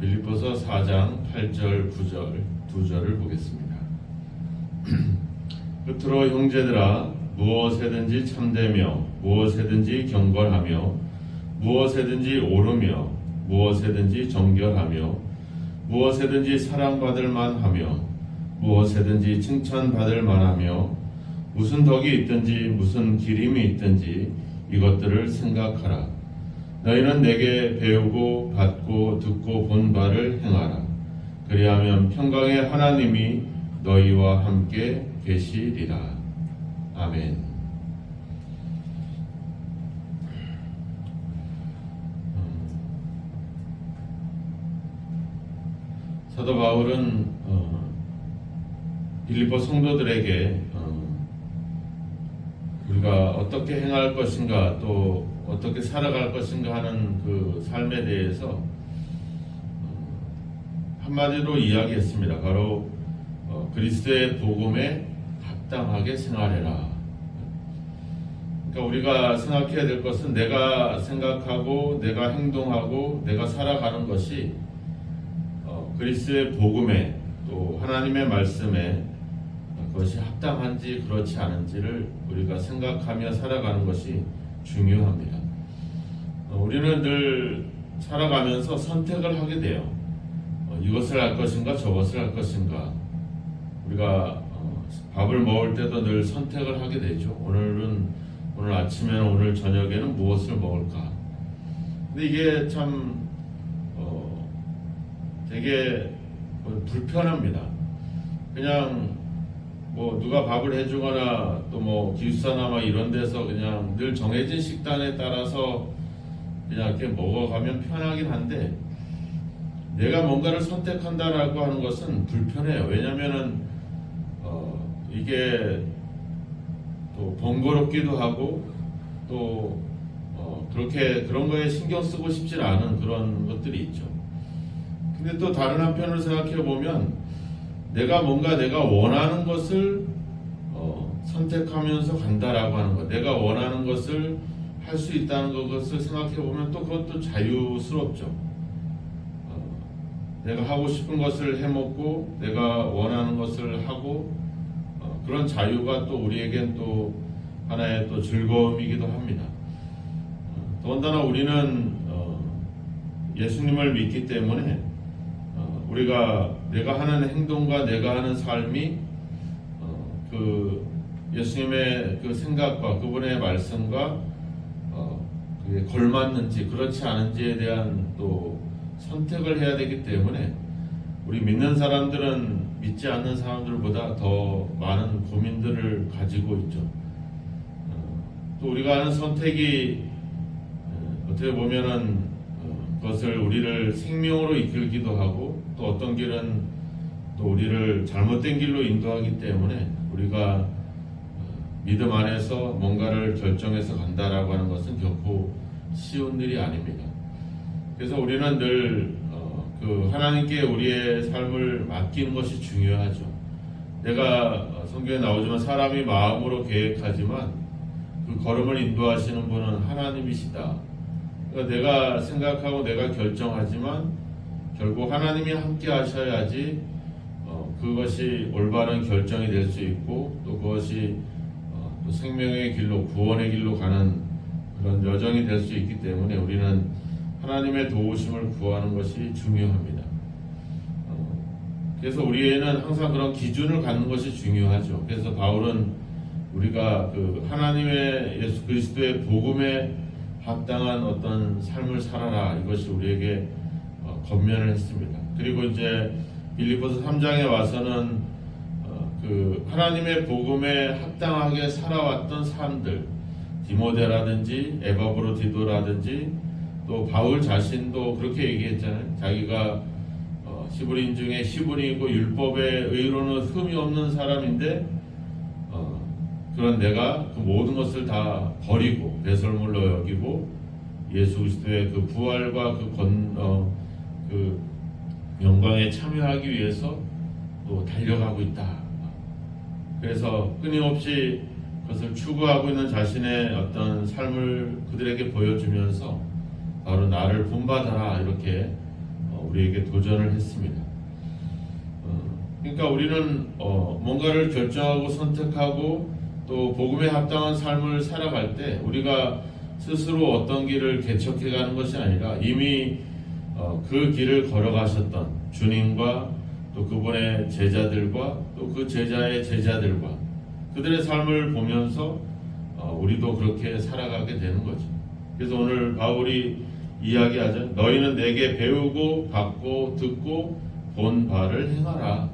빌립보서 4장 8절 9절 두 절을 보겠습니다. 끝으로 형제들아, 무엇에든지 참되며 무엇에든지 경건하며 무엇에든지 옳으며 무엇에든지 정결하며 무엇에든지 사랑받을 만하며 무엇에든지 칭찬받을 만하며 무슨 덕이 있든지 무슨 기림이 있든지 이것들을 생각하라. 너희는 내게 배우고 받고 듣고 본 바를 행하라. 그리하면 평강의 하나님이 너희와 함께 계시리라. 아멘. 사도 바울은 빌립보 성도들에게 우리가 어떻게 행할 것인가 또 어떻게 살아갈 것인가 하는 그 삶에 대해서 한마디로 이야기했습니다. 바로 그리스도의 복음에 합당하게 생활해라. 그러니까 우리가 생각해야 될 것은 내가 생각하고 내가 행동하고 내가 살아가는 것이 그리스도의 복음에 또 하나님의 말씀에 그것이 합당한지 그렇지 않은지를 우리가 생각하며 살아가는 것이 중요합니다. 우리는 늘 살아가면서 선택을 하게 돼요. 이것을 할 것인가 저것을 할 것인가. 우리가 밥을 먹을 때도 늘 선택을 하게 되죠. 오늘 아침에는 오늘 저녁에는 무엇을 먹을까. 근데 이게 참 되게 불편합니다. 그냥 뭐 누가 밥을 해주거나 또 뭐 기숙사나 막 이런 데서 그냥 늘 정해진 식단에 따라서 그냥 이렇게 먹어가면 편하긴 한데 내가 뭔가를 선택한다라고 하는 것은 불편해요. 왜냐면은 이게 또 번거롭기도 하고 또 그렇게 그런 거에 신경 쓰고 싶지 않은 그런 것들이 있죠. 근데 또 다른 한편으로 생각해 보면 내가 원하는 것을 선택하면서 간다라고 하는 것, 내가 원하는 것을 할 수 있다는 것을 생각해 보면 또 그것도 자유스럽죠. 내가 하고 싶은 것을 해먹고 내가 원하는 것을 하고 그런 자유가 또 우리에겐 또 하나의 또 즐거움이기도 합니다. 더군다나 우리는 예수님을 믿기 때문에 우리가 내가 하는 행동과 내가 하는 삶이 그 예수님의 그 생각과 그분의 말씀과 그게 걸맞는지 그렇지 않은지에 대한 또 선택을 해야 되기 때문에 우리 믿는 사람들은 믿지 않는 사람들보다 더 많은 고민들을 가지고 있죠. 또 우리가 하는 선택이 어떻게 보면은 그것을 우리를 생명으로 이끌기도 하고 또 어떤 길은 또 우리를 잘못된 길로 인도하기 때문에 우리가 믿음 안에서 뭔가를 결정해서 간다라고 하는 것은 결코 쉬운 일이 아닙니다. 그래서 우리는 늘 그 하나님께 우리의 삶을 맡기는 것이 중요하죠. 내가 성경에 나오지만 사람이 마음으로 계획하지만 그 걸음을 인도하시는 분은 하나님이시다. 그러니까 내가 생각하고 내가 결정하지만 결국 하나님이 함께 하셔야지 그것이 올바른 결정이 될 수 있고 또 그것이 또 생명의 길로 구원의 길로 가는 그런 여정이 될 수 있기 때문에 우리는 하나님의 도우심을 구하는 것이 중요합니다. 그래서 우리에는 항상 그런 기준을 갖는 것이 중요하죠. 그래서 바울은 우리가 그 하나님의 예수 그리스도의 복음에 합당한 어떤 삶을 살아라 이것이 우리에게 권면을 했습니다. 그리고 이제 빌립보서 3장에 와서는 그 하나님의 복음에 합당하게 살아왔던 사람들 디모데라든지 에바브로디도라든지 또 바울 자신도 그렇게 얘기했잖아요. 자기가 히브리인 중에 히브리이고 율법의 의로는 흠이 없는 사람인데 그런 내가 그 모든 것을 다 버리고 배설물로 여기고 예수 그리스도의 그 부활과 그 영광에 참여하기 위해서 또 달려가고 있다. 그래서 끊임없이 그것을 추구하고 있는 자신의 어떤 삶을 그들에게 보여주면서 바로 나를 본받아라 이렇게 우리에게 도전을 했습니다. 그러니까 우리는 뭔가를 결정하고 선택하고 또 복음에 합당한 삶을 살아갈 때 우리가 스스로 어떤 길을 개척해 가는 것이 아니라 이미 그 길을 걸어가셨던 주님과 또 그분의 제자들과 또 그 제자의 제자들과 그들의 삶을 보면서 우리도 그렇게 살아가게 되는 거죠. 그래서 오늘 바울이 이야기하죠. 너희는 내게 배우고 받고 듣고 본 바를 행하라.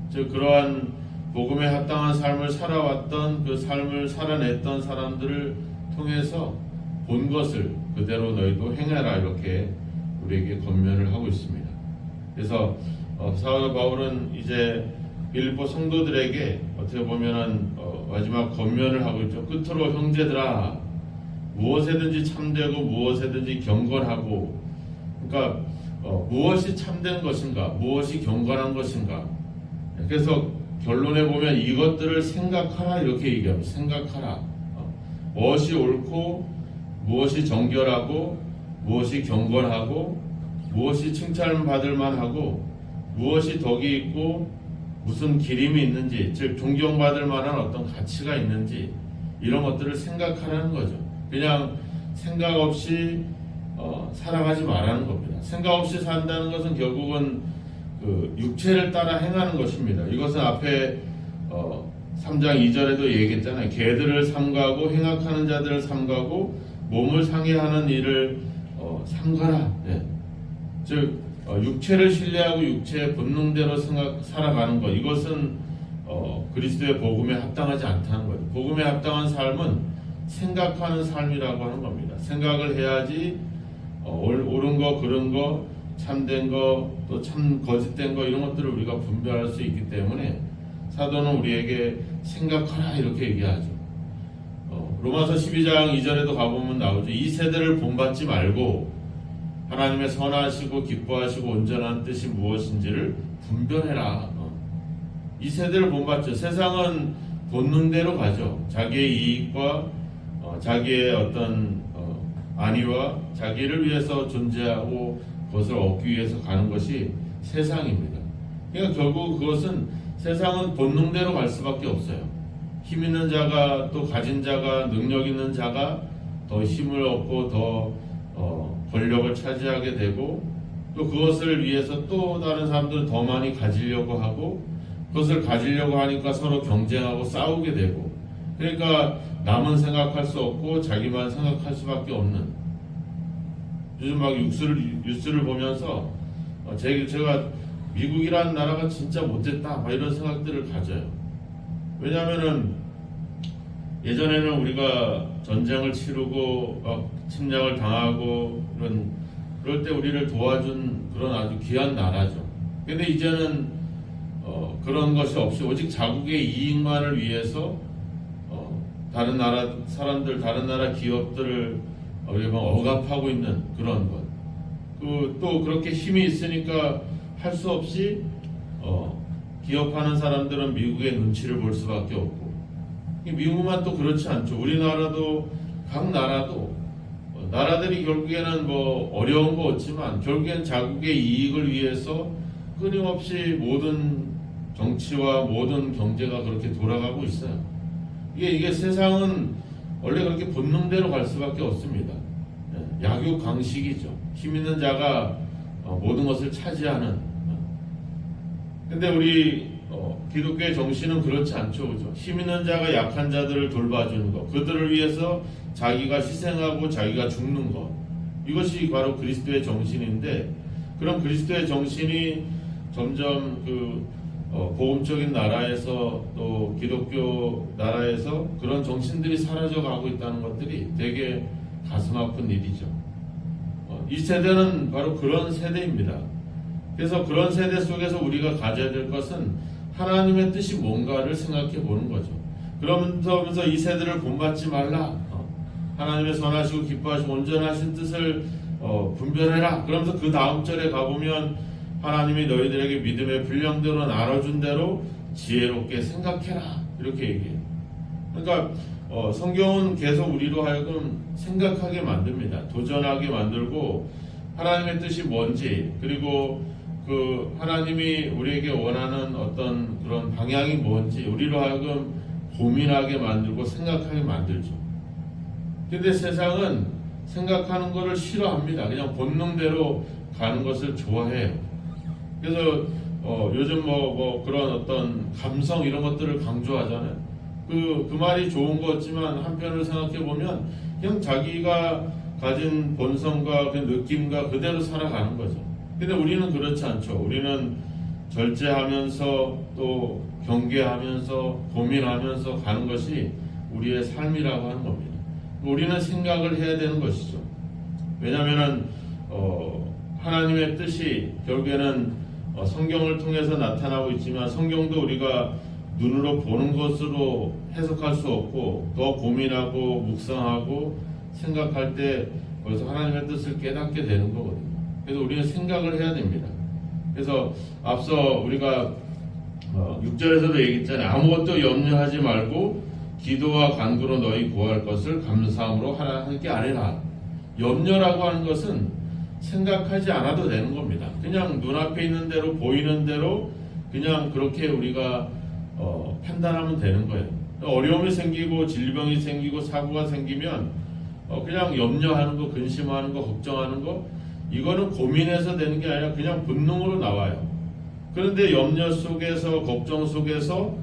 즉 그러한 복음에 합당한 삶을 살아왔던 그 삶을 살아냈던 사람들을 통해서 본 것을 그대로 너희도 행하라 이렇게 우리에게 권면을 하고 있습니다. 그래서 사도 바울은 이제 빌립보 성도들에게 어떻게 보면은 마지막 권면을 하고 있죠. 끝으로 형제들아 무엇에든지 참되고 무엇에든지 경건하고 그러니까 무엇이 참된 것인가 무엇이 경건한 것인가 그래서 결론에 보면 이것들을 생각하라 이렇게 얘기합니다. 생각하라. 무엇이 옳고 무엇이 정결하고 무엇이 경건하고 무엇이 칭찬받을 만하고 무엇이 덕이 있고 무슨 기림이 있는지 즉 존경받을 만한 어떤 가치가 있는지 이런 것들을 생각하라는 거죠. 그냥 생각 없이 살아가지 말라는 겁니다. 생각 없이 산다는 것은 결국은 그 육체를 따라 행하는 것입니다. 이것은 앞에 3장 2절에도 얘기했잖아요. 개들을 삼가고 행악하는 자들을 삼가고 몸을 상해하는 일을 삼가라. 네. 즉 육체를 신뢰하고 육체의 본능대로 살아가는 것 이것은 그리스도의 복음에 합당하지 않다는 거죠. 복음에 합당한 삶은 생각하는 삶이라고 하는 겁니다. 생각을 해야지 옳은 거 그른 거 참된 거 또 참 거짓된 거 이런 것들을 우리가 분별할 수 있기 때문에 사도는 우리에게 생각하라 이렇게 얘기하죠. 로마서 12장 2절에도 가보면 나오죠. 이 세대를 본받지 말고 하나님의 선하시고 기뻐하시고 온전한 뜻이 무엇인지를 분별해라. 이 세대를 본받죠. 세상은 본능대로 가죠. 자기의 이익과 자기의 어떤 안위와 자기를 위해서 존재하고 그것을 얻기 위해서 가는 것이 세상입니다. 그러니까 결국 그것은 세상은 본능대로 갈 수밖에 없어요. 힘 있는 자가 또 가진 자가 능력 있는 자가 더 힘을 얻고 더 권력을 차지하게 되고 또 그것을 위해서 또 다른 사람들은 더 많이 가지려고 하고 그것을 가지려고 하니까 서로 경쟁하고 싸우게 되고 그러니까 남은 생각할 수 없고 자기만 생각할 수밖에 없는 요즘 막 뉴스를 보면서 제가 미국이라는 나라가 진짜 못됐다 막 이런 생각들을 가져요. 왜냐하면은 예전에는 우리가 전쟁을 치르고 막 침략을 당하고 그럴 때 우리를 도와준 그런 아주 귀한 나라죠. 근데 이제는 그런 것이 없이 오직 자국의 이익만을 위해서 다른 나라 사람들, 다른 나라 기업들을 억압하고 있는 그런 것. 또 그렇게 힘이 있으니까 할 수 없이 기업하는 사람들은 미국의 눈치를 볼 수밖에 없고 미국만 또 그렇지 않죠. 우리나라도 각 나라도 나라들이 결국에는 뭐 어려운 거 없지만 결국엔 자국의 이익을 위해서 끊임없이 모든 정치와 모든 경제가 그렇게 돌아가고 있어요. 이게 세상은 원래 그렇게 본능대로 갈 수밖에 없습니다. 약육강식이죠. 힘 있는 자가 모든 것을 차지하는. 근데 우리 기독교의 정신은 그렇지 않죠, 그죠? 힘 있는 자가 약한 자들을 돌봐주는 것, 그들을 위해서 자기가 희생하고 자기가 죽는 것, 이것이 바로 그리스도의 정신인데, 그런 그리스도의 정신이 점점 복음적인 나라에서 또 기독교 나라에서 그런 정신들이 사라져가고 있다는 것들이 되게 가슴 아픈 일이죠. 이 세대는 바로 그런 세대입니다. 그래서 그런 세대 속에서 우리가 가져야 될 것은 하나님의 뜻이 뭔가를 생각해 보는 거죠. 그러면서 이 세대를 본받지 말라. 하나님의 선하시고 기뻐하시고 온전하신 뜻을 분별해라. 그러면서 그 다음 절에 가보면 하나님이 너희들에게 믿음의 분량대로 나눠준 대로 지혜롭게 생각해라. 이렇게 얘기해요. 그러니까 성경은 계속 우리로 하여금 생각하게 만듭니다. 도전하게 만들고 하나님의 뜻이 뭔지, 그리고 그 하나님이 우리에게 원하는 어떤 그런 방향이 뭔지 우리로 하여금 고민하게 만들고 생각하게 만들죠. 근데 세상은 생각하는 것을 싫어합니다. 그냥 본능대로 가는 것을 좋아해요. 그래서 요즘 그런 어떤 감성 이런 것들을 강조하잖아요. 그 말이 좋은 거지만 한편으로 생각해 보면 그냥 자기가 가진 본성과 그 느낌과 그대로 살아가는 거죠. 근데 우리는 그렇지 않죠. 우리는 절제하면서 또 경계하면서 고민하면서 가는 것이 우리의 삶이라고 하는 겁니다. 우리는 생각을 해야 되는 것이죠. 왜냐하면 하나님의 뜻이 결국에는 성경을 통해서 나타나고 있지만 성경도 우리가 눈으로 보는 것으로 해석할 수 없고 더 고민하고 묵상하고 생각할 때 거기서 하나님의 뜻을 깨닫게 되는 거거든요. 그래서 우리는 생각을 해야 됩니다. 그래서 앞서 우리가 6절에서도 얘기했잖아요. 아무것도 염려하지 말고 기도와 간구로 너희 구할 것을 감사함으로 하나님께 아뢰라. 염려라고 하는 것은 생각하지 않아도 되는 겁니다. 그냥 눈앞에 있는 대로 보이는 대로 그냥 그렇게 우리가 판단하면 되는 거예요. 어려움이 생기고 질병이 생기고 사고가 생기면 그냥 염려하는 거, 근심하는 거, 걱정하는 거 이거는 고민해서 되는 게 아니라 그냥 본능으로 나와요. 그런데 염려 속에서 걱정 속에서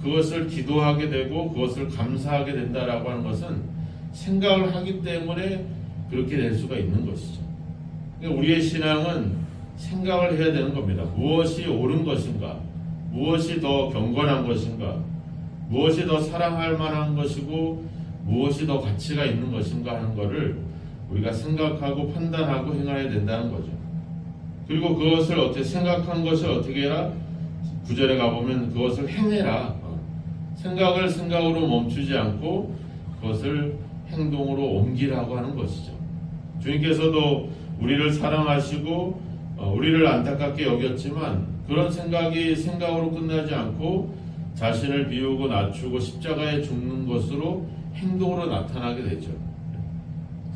그것을 기도하게 되고 그것을 감사하게 된다라고 하는 것은 생각을 하기 때문에 그렇게 될 수가 있는 것이죠. 그러니까 우리의 신앙은 생각을 해야 되는 겁니다. 무엇이 옳은 것인가? 무엇이 더 경건한 것인가? 무엇이 더 사랑할 만한 것이고 무엇이 더 가치가 있는 것인가 하는 것을 우리가 생각하고 판단하고 행해야 된다는 거죠. 그리고 그것을 어떻게 생각한 것을 어떻게 해라? 9절에 가보면 그것을 행해라. 생각을 생각으로 멈추지 않고 그것을 행동으로 옮기라고 하는 것이죠. 주님께서도 우리를 사랑하시고 우리를 안타깝게 여겼지만 그런 생각이 생각으로 끝나지 않고 자신을 비우고 낮추고 십자가에 죽는 것으로 행동으로 나타나게 되죠.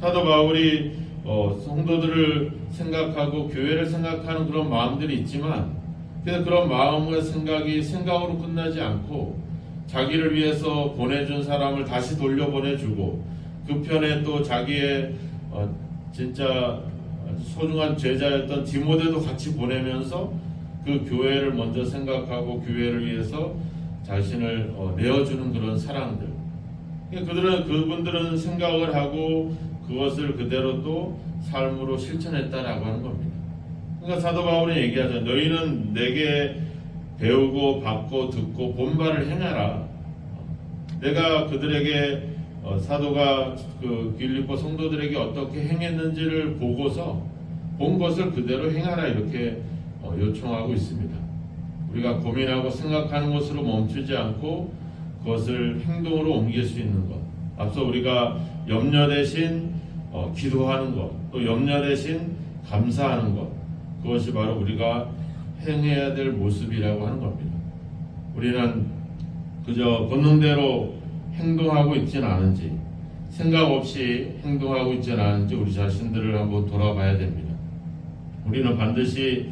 사도 바울이 성도들을 생각하고 교회를 생각하는 그런 마음들이 있지만 그래서 그런 마음과 생각이 생각으로 끝나지 않고 자기를 위해서 보내준 사람을 다시 돌려보내주고 그 편에 또 자기의 진짜 소중한 제자였던 디모데도 같이 보내면서 그 교회를 먼저 생각하고 교회를 위해서 자신을 내어주는 그런 사람들. 그분들은 생각을 하고 그것을 그대로 또 삶으로 실천했다라고 하는 겁니다. 그러니까 사도 바울이 얘기하죠. 너희는 내게 배우고 받고 듣고 본 바를 행하라. 내가 그들에게 사도가 그 빌립보 성도들에게 어떻게 행했는지를 보고서 본 것을 그대로 행하라 이렇게 요청하고 있습니다. 우리가 고민하고 생각하는 것으로 멈추지 않고 그것을 행동으로 옮길 수 있는 것. 앞서 우리가 염려 대신 기도하는 것, 또 염려 대신 감사하는 것. 그것이 바로 우리가 행해야 될 모습이라고 하는 겁니다. 우리는 그저 본능대로 행동하고 있지는 않은지, 생각 없이 행동하고 있지는 않은지 우리 자신들을 한번 돌아봐야 됩니다. 우리는 반드시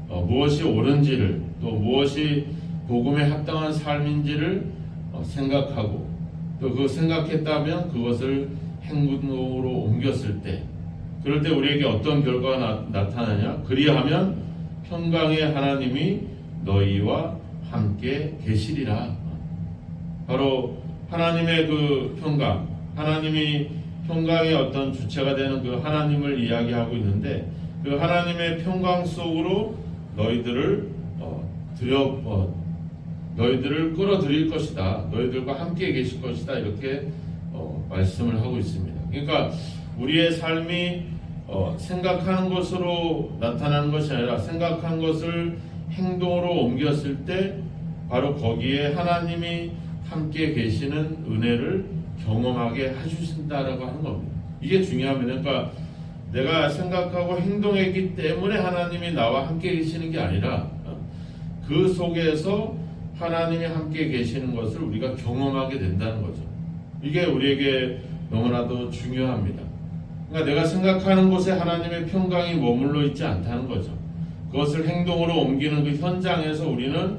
무엇이 옳은지를 또 무엇이 복음에 합당한 삶인지를 생각하고 또 그 생각했다면 그것을 행동으로 옮겼을 때 그럴 때 우리에게 어떤 결과가 나타나냐? 그리하면 평강의 하나님이 너희와 함께 계시리라. 바로 하나님의 그 평강, 하나님이 평강의 어떤 주체가 되는 그 하나님을 이야기하고 있는데 그 하나님의 평강 속으로 너희들을 너희들을 끌어들일 것이다. 너희들과 함께 계실 것이다. 이렇게 말씀을 하고 있습니다. 그러니까 우리의 삶이 생각하는 것으로 나타나는 것이 아니라 생각한 것을 행동으로 옮겼을 때 바로 거기에 하나님이 함께 계시는 은혜를 경험하게 해주신다라고 하는 겁니다. 이게 중요합니다. 그러니까 내가 생각하고 행동했기 때문에 하나님이 나와 함께 계시는 게 아니라 그 속에서 하나님이 함께 계시는 것을 우리가 경험하게 된다는 거죠. 이게 우리에게 너무나도 중요합니다. 그러니까 내가 생각하는 곳에 하나님의 평강이 머물러 있지 않다는 거죠. 그것을 행동으로 옮기는 그 현장에서 우리는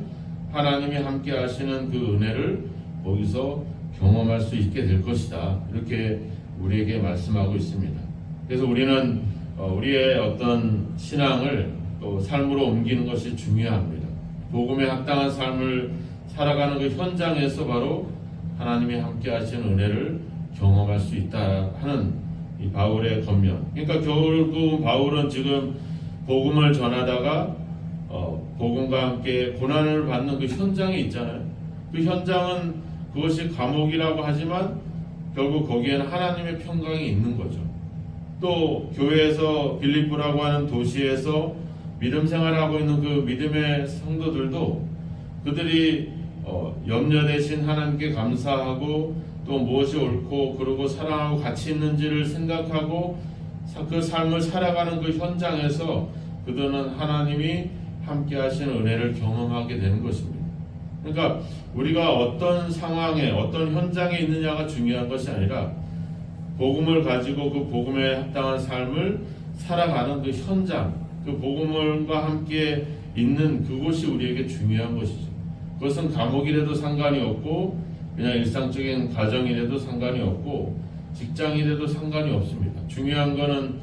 하나님이 함께 하시는 그 은혜를 거기서 경험할 수 있게 될 것이다. 이렇게 우리에게 말씀하고 있습니다. 그래서 우리는 우리의 어떤 신앙을 또 삶으로 옮기는 것이 중요합니다. 복음에 합당한 삶을 살아가는 그 현장에서 바로 하나님이 함께 하시는 은혜를 경험할 수 있다 하는 이 바울의 권면. 그러니까 결국 바울은 지금 복음을 전하다가 복음과 함께 고난을 받는 그 현장에 있잖아요. 그 현장은 그것이 감옥이라고 하지만 결국 거기에는 하나님의 평강이 있는 거죠. 또 교회에서 빌립보라고 하는 도시에서 믿음 생활을 하고 있는 그 믿음의 성도들도 그들이 염려 대신 하나님께 감사하고 또 무엇이 옳고 그러고 사랑하고 가치 있는지를 생각하고 그 삶을 살아가는 그 현장에서 그들은 하나님이 함께 하시는 은혜를 경험하게 되는 것입니다. 그러니까 우리가 어떤 상황에 어떤 현장에 있느냐가 중요한 것이 아니라 복음을 가지고 그 복음에 합당한 삶을 살아가는 그 현장, 그 복음과 함께 있는 그곳이 우리에게 중요한 것이죠. 그것은 감옥이라도 상관이 없고 그냥 일상적인 가정이라도 상관이 없고 직장이라도 상관이 없습니다. 중요한 것은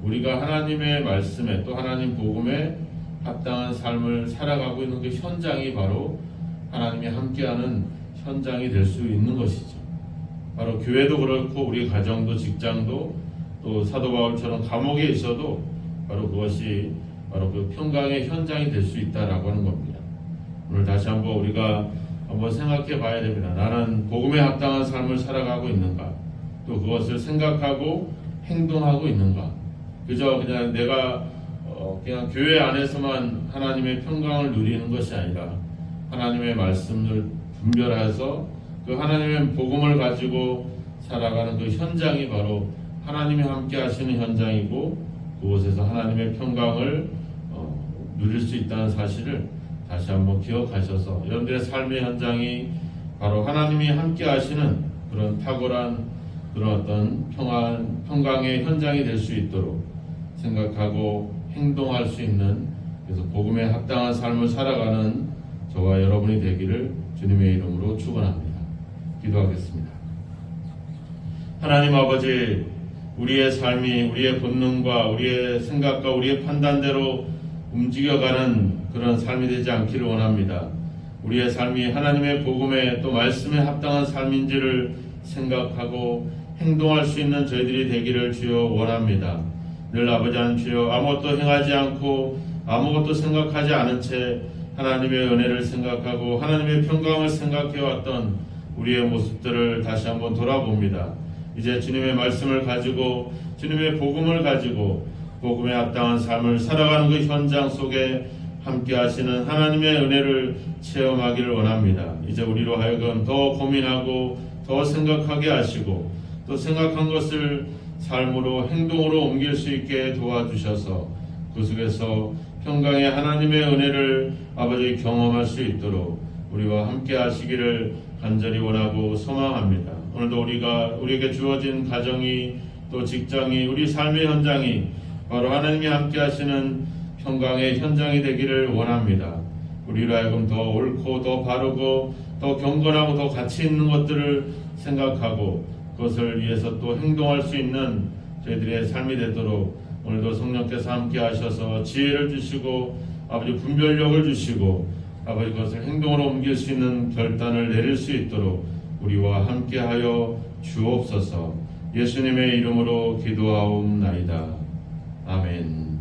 우리가 하나님의 말씀에 또 하나님 복음에 합당한 삶을 살아가고 있는 그 현장이 바로 하나님이 함께하는 현장이 될 수 있는 것이죠. 바로 교회도 그렇고 우리 가정도 직장도 또 사도 바울처럼 감옥에 있어도 바로 그것이 바로 그 평강의 현장이 될 수 있다라고 하는 겁니다. 오늘 다시 한번 우리가 한번 생각해 봐야 됩니다. 나는 복음에 합당한 삶을 살아가고 있는가? 또 그것을 생각하고 행동하고 있는가? 그저 그냥 내가 그냥 교회 안에서만 하나님의 평강을 누리는 것이 아니라 하나님의 말씀을 분별해서 그 하나님의 복음을 가지고 살아가는 그 현장이 바로 하나님이 함께 하시는 현장이고 그곳에서 하나님의 평강을 누릴 수 있다는 사실을 다시 한번 기억하셔서 여러분들의 삶의 현장이 바로 하나님이 함께 하시는 그런 탁월한 그런 어떤 평강의 현장이 될 수 있도록 생각하고 행동할 수 있는 그래서 복음에 합당한 삶을 살아가는 저와 여러분이 되기를 주님의 이름으로 축원합니다. 기도하겠습니다. 하나님 아버지, 우리의 삶이 우리의 본능과 우리의 생각과 우리의 판단대로 움직여가는 그런 삶이 되지 않기를 원합니다. 우리의 삶이 하나님의 복음에 또 말씀에 합당한 삶인지를 생각하고 행동할 수 있는 저희들이 되기를 주여 원합니다. 늘 아버지 하나님 주여 아무것도 행하지 않고 아무것도 생각하지 않은 채 하나님의 은혜를 생각하고 하나님의 평강을 생각해왔던 우리의 모습들을 다시 한번 돌아봅니다. 이제 주님의 말씀을 가지고 주님의 복음을 가지고 복음에 합당한 삶을 살아가는 그 현장 속에 함께 하시는 하나님의 은혜를 체험하기를 원합니다. 이제 우리로 하여금 더 고민하고 더 생각하게 하시고 또 생각한 것을 삶으로 행동으로 옮길 수 있게 도와주셔서 그 속에서 평강의 하나님의 은혜를 아버지 경험할 수 있도록 우리와 함께 하시기를 간절히 원하고 소망합니다. 오늘도 우리에게 주어진 가정이 또 직장이 우리 삶의 현장이 바로 하나님이 함께 하시는 평강의 현장이 되기를 원합니다. 우리로 하여금 더 옳고 더 바르고 더 경건하고 더 가치 있는 것들을 생각하고 그것을 위해서 또 행동할 수 있는 저희들의 삶이 되도록 오늘도 성령께서 함께 하셔서 지혜를 주시고 아버지 분별력을 주시고 아버지 그것을 행동으로 옮길 수 있는 결단을 내릴 수 있도록 우리와 함께하여 주옵소서. 예수님의 이름으로 기도하옵나이다. 아멘.